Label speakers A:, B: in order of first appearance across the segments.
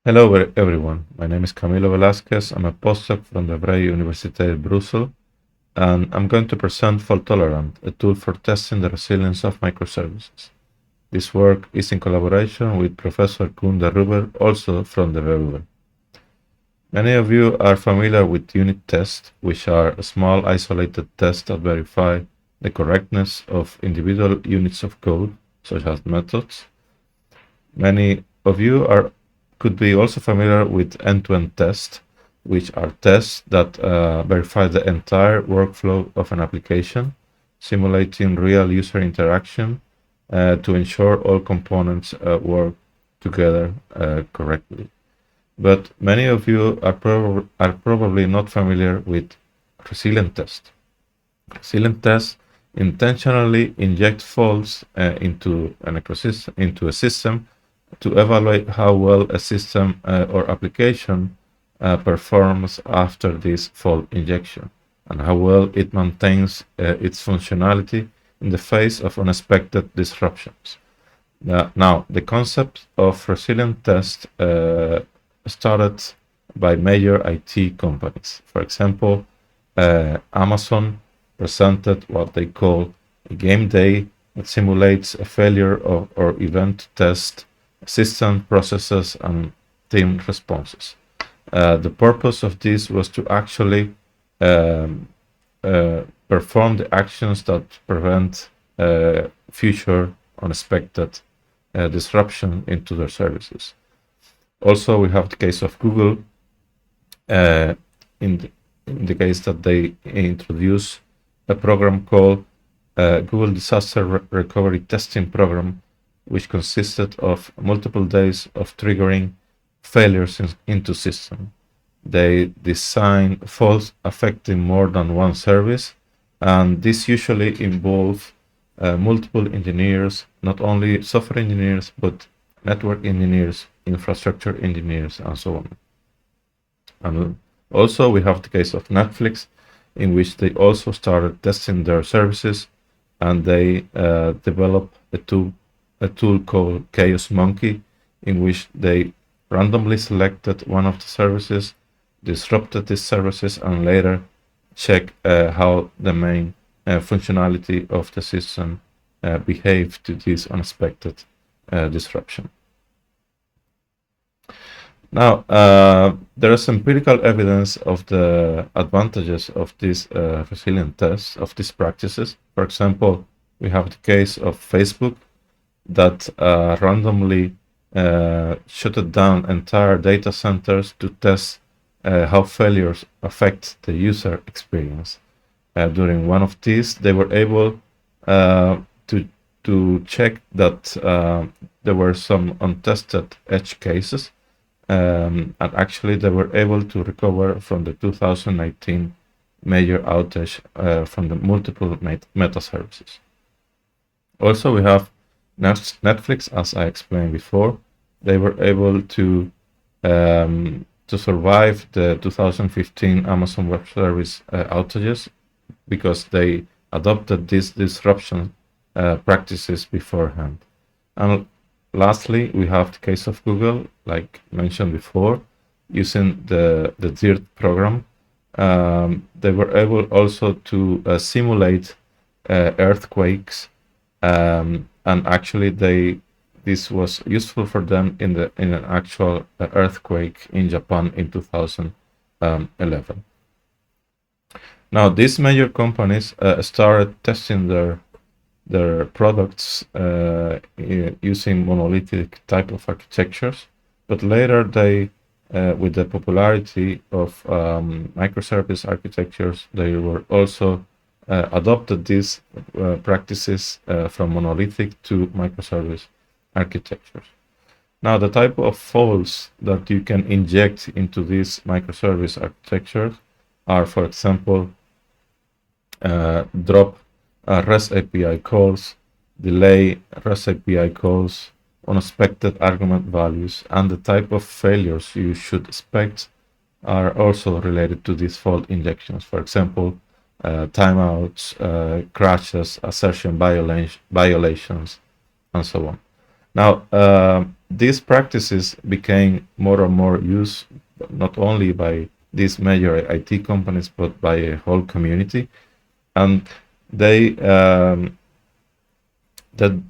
A: Hello everyone, my name is Camilo Velázquez. I'm a postdoc from the Vrije Universiteit Brussels, and I'm going to present FaultTolerant, a tool for testing the resilience of microservices. This work is in collaboration with Professor Koen de Ruber, also from the VU. Many of you are familiar with unit tests, which are small isolated tests that verify the correctness of individual units of code, such as methods. Many of you could be also familiar with end-to-end tests, which are tests that verify the entire workflow of an application, simulating real user interaction to ensure all components work together correctly. But many of you are probably not familiar with resilient tests. Resilient tests intentionally inject faults into a system to evaluate how well a system or application performs after this fault injection and how well it maintains its functionality in the face of unexpected disruptions. Now, the concept of resilient test started by major IT companies. For example, Amazon presented what they call a game day that simulates a failure or event to test system processes and team responses. The purpose of this was to actually perform the actions that prevent future unexpected disruption into their services. Also, we have the case of Google, in the case that they introduce a program called Google Disaster Recovery Testing Program, which consisted of multiple days of triggering failures into system. They design faults affecting more than one service, and this usually involves multiple engineers, not only software engineers, but network engineers, infrastructure engineers, and so on. And also we have the case of Netflix, in which they also started testing their services, and they developed a tool called Chaos Monkey, in which they randomly selected one of the services, disrupted these services, and later check how the main functionality of the system behaved to this unexpected disruption. Now, there is empirical evidence of the advantages of these resilient tests, of these practices. For example, we have the case of Facebook that randomly shut down entire data centers to test how failures affect the user experience. During one of these, they were able to check that there were some untested edge cases, and actually they were able to recover from the 2019 major outage from the multiple meta services. Also, we have Netflix, as I explained before. They were able to survive the 2015 Amazon Web Service outages because they adopted these disruption practices beforehand. And lastly, we have the case of Google, like mentioned before, using the DIRT program. They were able also to simulate earthquakes, and actually this was useful for them in an actual earthquake in Japan in 2011. Now, these major companies started testing their products using monolithic type of architectures, but later they, with the popularity of microservice architectures, they were also adopted these practices from monolithic to microservice architectures. Now, the type of faults that you can inject into these microservice architectures are, for example, drop REST API calls, delay REST API calls, unexpected argument values, and the type of failures you should expect are also related to these fault injections. For example, timeouts, crashes, assertion violations, and so on. Now, these practices became more and more used, not only by these major IT companies, but by a whole community. And they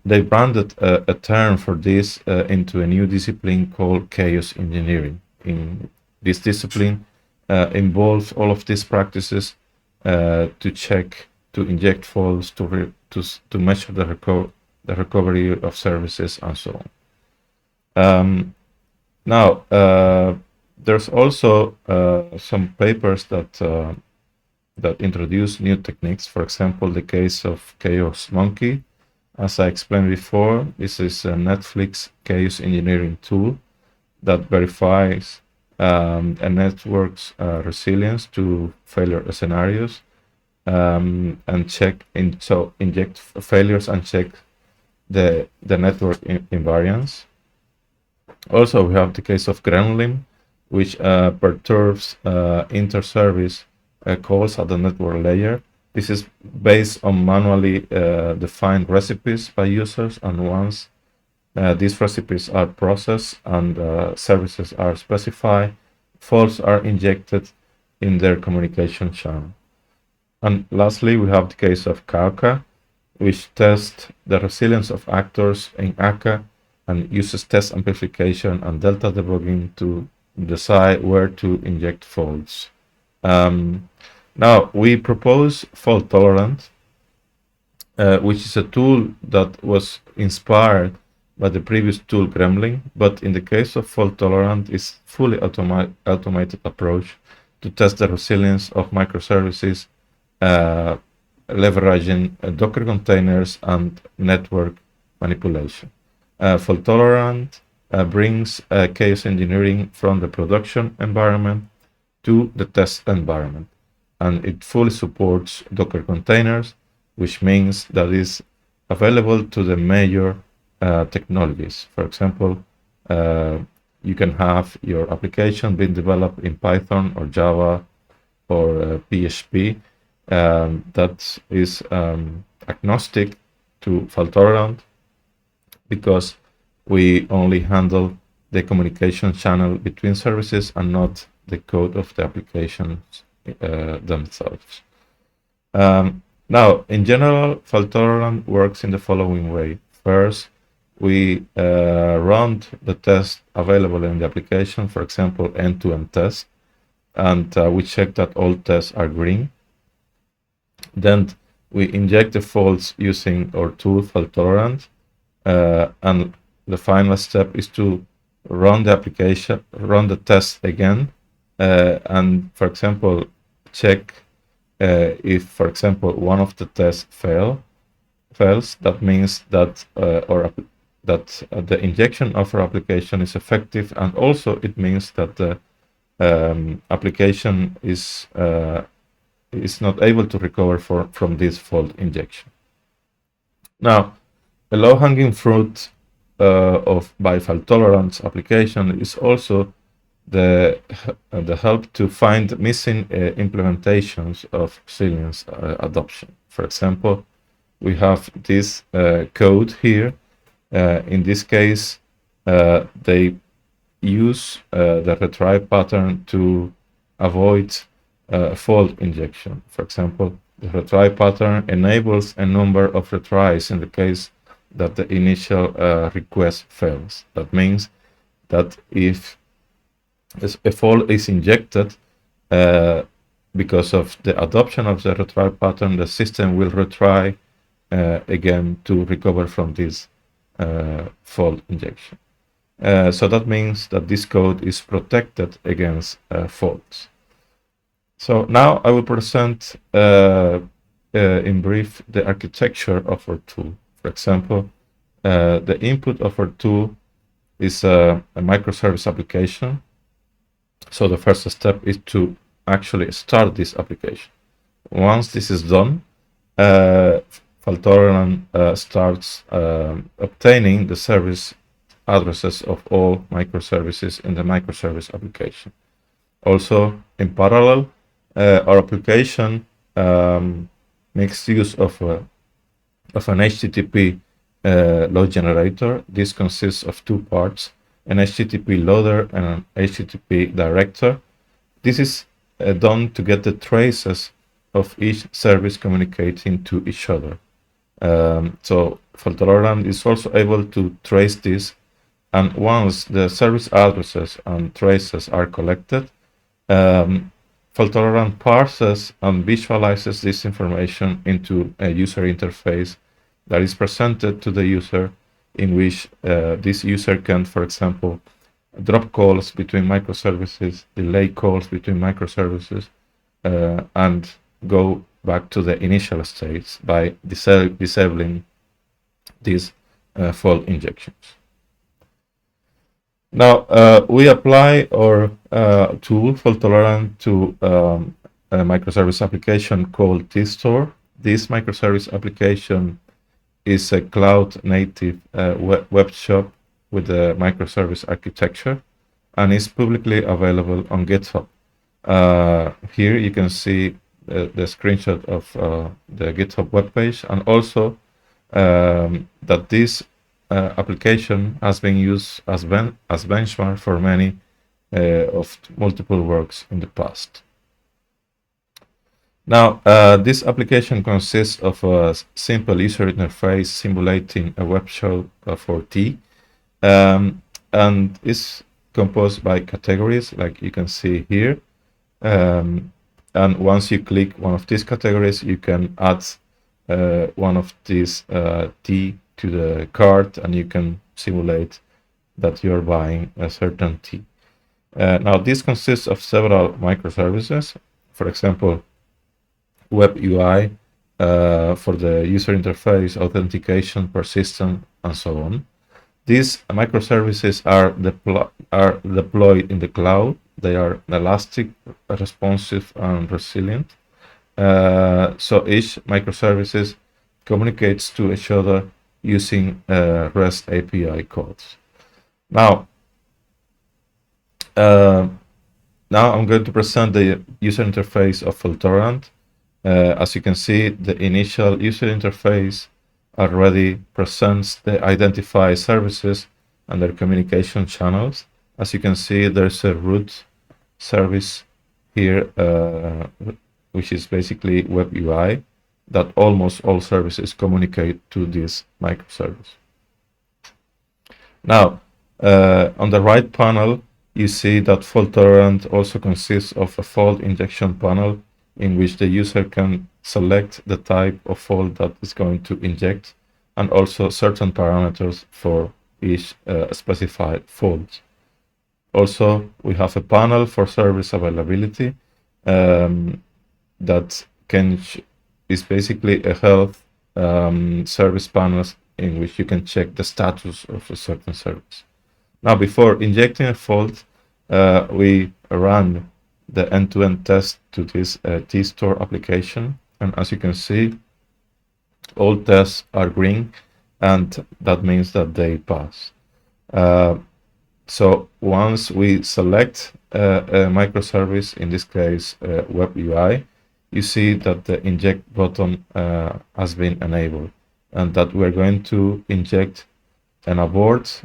A: they branded a term for this into a new discipline called chaos engineering. In this discipline involves all of these practices to check, to inject faults, to measure the recovery of services, and so on. Now, there's also some papers that introduce new techniques. For example, the case of Chaos Monkey. As I explained before, this is a Netflix chaos engineering tool that verifies a network's resilience to failure scenarios, and inject failures and check the network invariance. Also, we have the case of Gremlin, which perturbs inter-service calls at the network layer. This is based on manually defined recipes by users, and once these recipes are processed and services are specified, faults are injected in their communication channel. And lastly, we have the case of Kauka, which tests the resilience of actors in ACA and uses test amplification and delta debugging to decide where to inject faults. Now, we propose FaultTolerant, which is a tool that was inspired by the previous tool Gremlin, but in the case of FaultTolerant, it's fully automated approach to test the resilience of microservices, leveraging Docker containers and network manipulation. FaultTolerant brings chaos engineering from the production environment to the test environment, and it fully supports Docker containers, which means that it's available to the major technologies. For example, you can have your application being developed in Python or Java or PHP that is agnostic to FaultTolerant, because we only handle the communication channel between services and not the code of the applications themselves. Now, in general, FaultTolerant works in the following way. First, we run the test available in the application, for example, end-to-end test, and we check that all tests are green. Then we inject the faults using our tool FaultTolerant, and the final step is to run the application, run the test again, and, for example, check if, for example, one of the tests fails. That means that the injection of our application is effective, and also it means that the application is not able to recover from this fault injection. Now, a low-hanging fruit by FaultTolerant application is also the help to find missing implementations of resilience adoption. For example, we have this code here. In this case, they use the retry pattern to avoid fault injection. For example, the retry pattern enables a number of retries in the case that the initial request fails. That means that if a fault is injected because of the adoption of the retry pattern, the system will retry again to recover from this fault injection. So that means that this code is protected against faults. So now I will present in brief the architecture of our tool. For example, the input of our tool is a microservice application. So the first step is to actually start this application. Once this is done, FaultTolerant starts obtaining the service addresses of all microservices in the microservice application. Also, in parallel, our application makes use of an HTTP load generator. This consists of two parts. an HTTP loader, and an HTTP director. This is done to get the traces of each service communicating to each other. So FaultTolerant is also able to trace this, and once the service addresses and traces are collected, FaultTolerant parses and visualizes this information into a user interface that is presented to the user, in which this user can, for example, drop calls between microservices, delay calls between microservices, and go back to the initial states by disabling these fault injections. Now, we apply our tool FaultTolerant to a microservice application called tstore. This microservice application is a cloud-native web shop with a microservice architecture, and is publicly available on GitHub. Here you can see the screenshot of the GitHub webpage, and also that this application has been used as benchmark for many of multiple works in the past. Now, this application consists of a simple user interface simulating a web shop for tea, and is composed by categories, like you can see here. And once you click one of these categories, you can add one of these tea to the cart, and you can simulate that you're buying a certain tea. Now, this consists of several microservices. For example, web UI for the user interface, authentication, persistence, and so on. These microservices are deployed in the cloud. They are elastic, responsive, and resilient. So each microservices communicates to each other using REST API codes. Now I'm going to present the user interface of FaultTolerant. As you can see, the initial user interface already presents the identified services and their communication channels. As you can see, there's a root service here, which is basically web UI, that almost all services communicate to this microservice. Now, on the right panel, you see that FaultTolerant also consists of a fault injection panel, in which the user can select the type of fault that is going to inject, and also certain parameters for each specified fault. Also, we have a panel for service availability that is basically a health service panel in which you can check the status of a certain service. Now, before injecting a fault, we run the end-to-end test to this tstore application, and as you can see, all tests are green, and that means that they pass. So once we select a microservice, in this case web UI, you see that the inject button has been enabled, and that we're going to inject an abort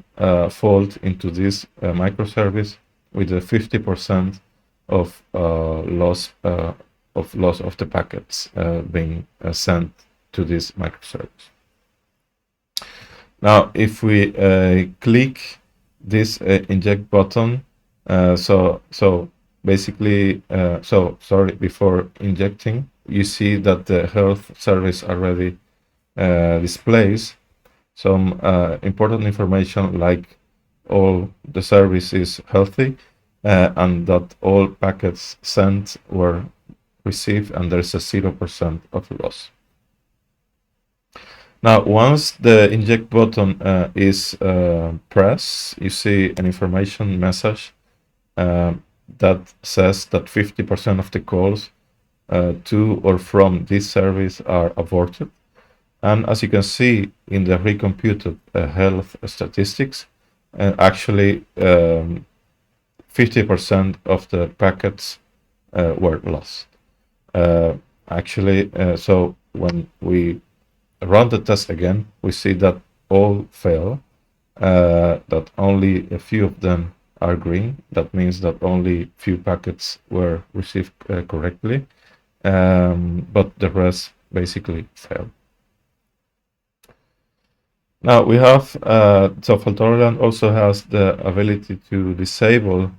A: fault into this microservice with a 50% of loss of the packets being sent to this microservice. Now, if we click this inject button, before injecting, you see that the health service already displays some important information, like all the service is healthy, and that all packets sent were received, and there's a 0% of loss. Now, once the inject button is pressed, you see an information message that says that 50% of the calls to or from this service are aborted. And as you can see in the recomputed health statistics, actually 50% of the packets were lost. So when we run the test again, we see that all fail, that only a few of them are green. That means that only few packets were received correctly, but the rest basically failed. Now we have, so FaultTolerant also has the ability to disable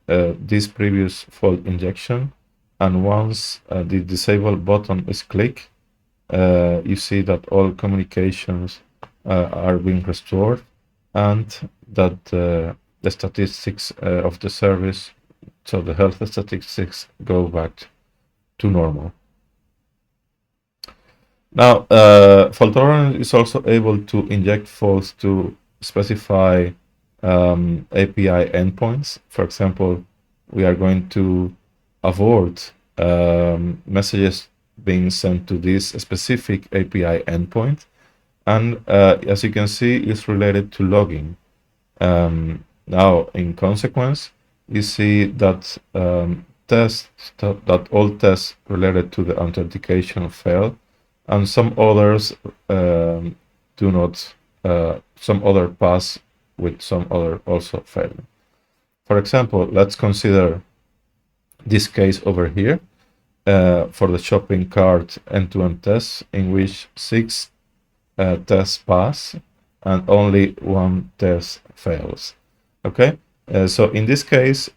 A: this previous fault injection, and once the disable button is clicked, you see that all communications are being restored, and that the statistics of the service, so the health statistics, go back to normal. Now, FaultTolerant is also able to inject faults to specify API endpoints. For example, we are going to avoid messages being sent to this specific API endpoint. And as you can see, it's related to logging. Now, in consequence, you see that that all tests related to the authentication fail, and some others do not. Some other pass with some other also fail. For example, let's consider this case over here for the shopping cart end-to-end test, in which 6 tests pass and only 1 test fails. Okay, so in this case,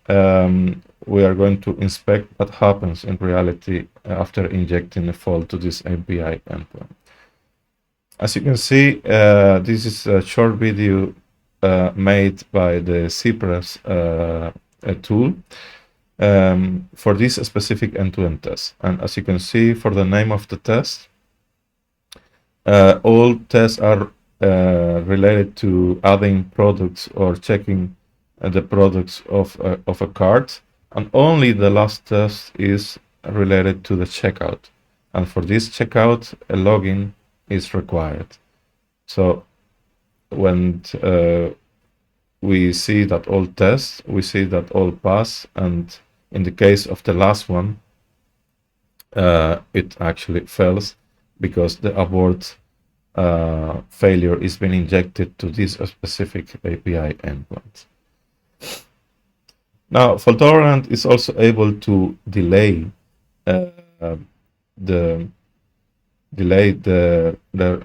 A: we are going to inspect what happens in reality after injecting a fault to this API endpoint. As you can see, this is a short video made by the Cypress tool for this specific end-to-end test. And as you can see, for the name of the test, all tests are related to adding products or checking the products of a cart, and only the last test is related to the checkout. And for this checkout, a login is required. So when we see that all tests, we see that all pass, and in the case of the last one, it actually fails because the abort failure is being injected to this specific API endpoint. Now, FaultTolerant is also able to delay the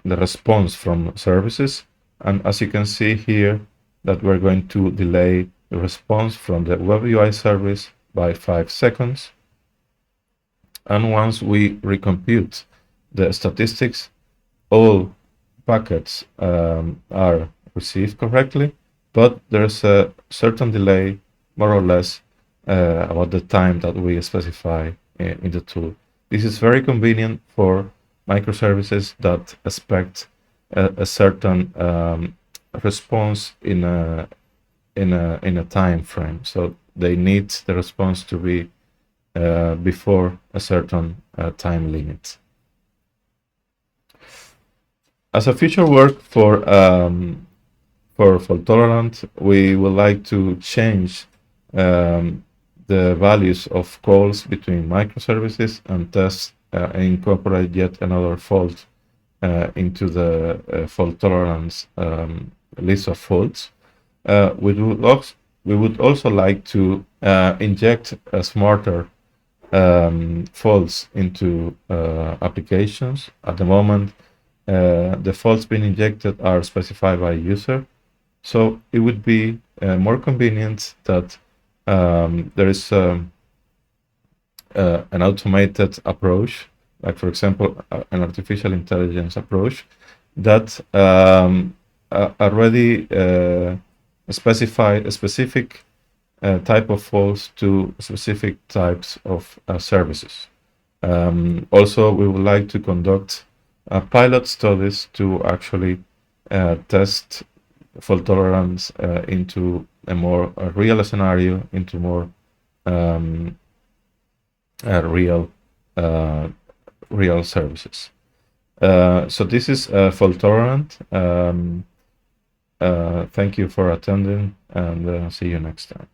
A: response from services, and as you can see here, that we're going to delay the response from the web UI service by 5 seconds. And once we recompute the statistics, all packets are received correctly, but there's a certain delay, more or less, about the time that we specify in the tool. This is very convenient for microservices that expect a certain response in a time frame. So they need the response to be before a certain time limit. As a future work for FaultTolerant, we would like to change the values of calls between microservices and test and incorporate yet another fault into the FaultTolerance list of faults. We would also like to inject smarter faults into applications. At the moment, the faults being injected are specified by user, so it would be more convenient that there is an automated approach, like for example an artificial intelligence approach that already specify a specific type of faults to specific types of services. Also, we would like to conduct pilot studies to actually test fault tolerance into a more real scenario, into more real services. So this is fault tolerant. Thank you for attending, and see you next time.